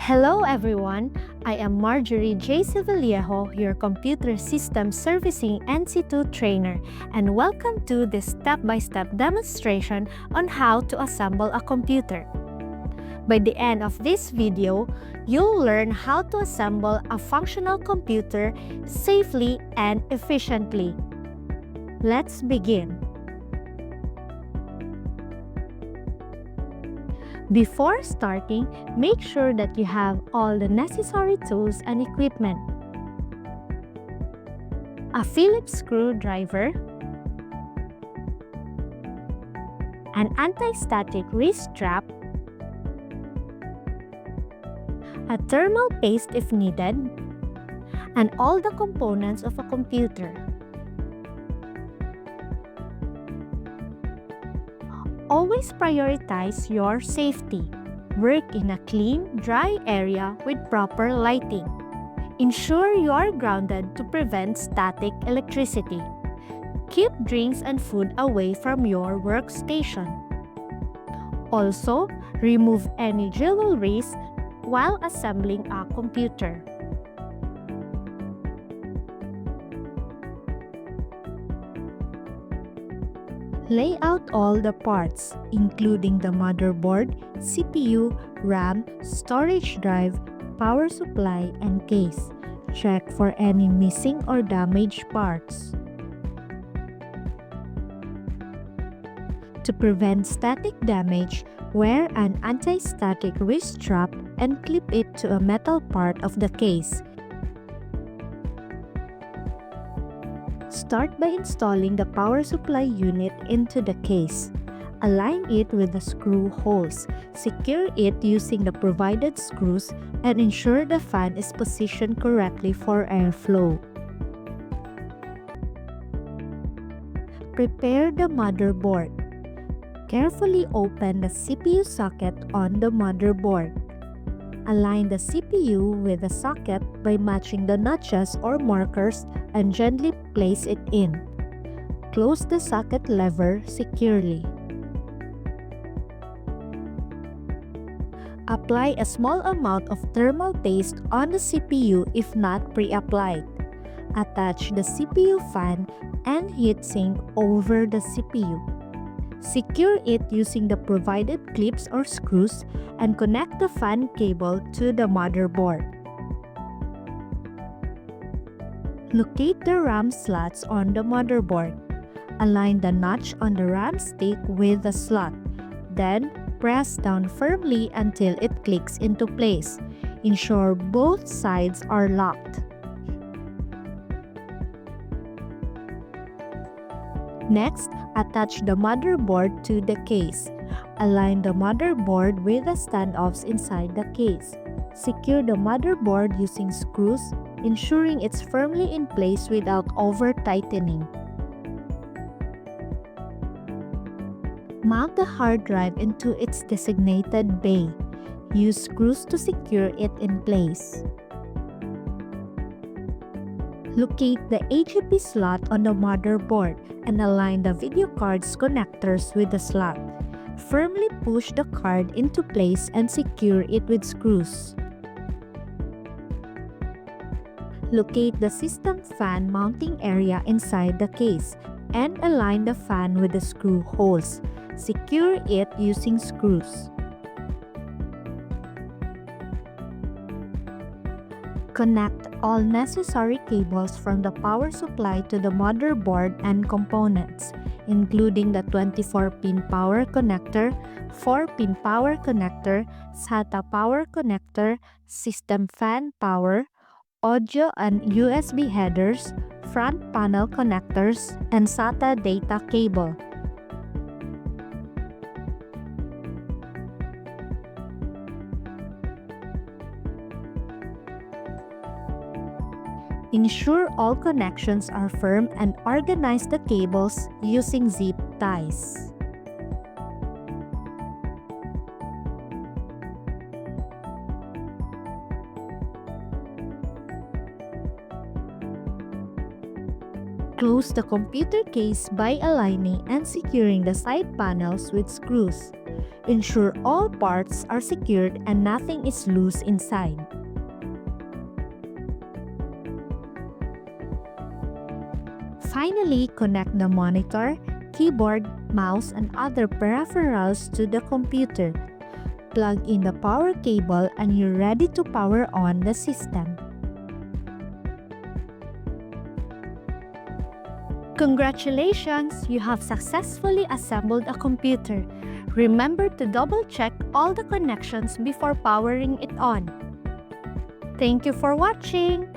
Hello everyone, I am Marjorie J. Civallejo, your Computer System Servicing NC2 trainer, and welcome to this step-by-step demonstration on how to assemble a computer. By the end of this video, you'll learn how to assemble a functional computer safely and efficiently. Let's begin. Before starting, make sure that you have all the necessary tools and equipment. A Phillips screwdriver, an anti-static wrist strap, a thermal paste if needed, and all the components of a computer. Always prioritize your safety. Work in a clean, dry area with proper lighting. Ensure you are grounded to prevent static electricity. Keep drinks and food away from your workstation. Also, remove any jewelry while assembling a computer. Lay out all the parts, including the motherboard, CPU, RAM, storage drive, power supply, and case. Check for any missing or damaged parts. To prevent static damage, wear an anti-static wrist strap and clip it to a metal part of the case. Start by installing the power supply unit into the case. Align it with the screw holes. Secure it using the provided screws and ensure the fan is positioned correctly for airflow. Prepare the motherboard. Carefully open the CPU socket on the motherboard. Align the CPU with the socket by matching the notches or markers and gently place it in. Close the socket lever securely. Apply a small amount of thermal paste on the CPU if not pre-applied. Attach the CPU fan and heatsink over the CPU. Secure it using the provided clips or screws and connect the fan cable to the motherboard. Locate the RAM slots on the motherboard. Align the notch on the RAM stick with the slot. Then, press down firmly until it clicks into place. Ensure both sides are locked. Next, attach the motherboard to the case. Align the motherboard with the standoffs inside the case. Secure the motherboard using screws, ensuring it's firmly in place without over-tightening. Mount the hard drive into its designated bay. Use screws to secure it in place. Locate the HDD slot on the motherboard and align the video card's connectors with the slot. Firmly push the card into place and secure it with screws. Locate the system fan mounting area inside the case and align the fan with the screw holes. Secure it using screws. Connect all necessary cables from the power supply to the motherboard and components, including the 24-pin power connector, 4-pin power connector, SATA power connector, system fan power, audio and USB headers, front panel connectors, and SATA data cable. Ensure all connections are firm and organize the cables using zip ties. Close the computer case by aligning and securing the side panels with screws. Ensure all parts are secured and nothing is loose inside. Finally, connect the monitor, keyboard, mouse, and other peripherals to the computer. Plug in the power cable and you're ready to power on the system. Congratulations! You have successfully assembled a computer. Remember to double-check all the connections before powering it on. Thank you for watching!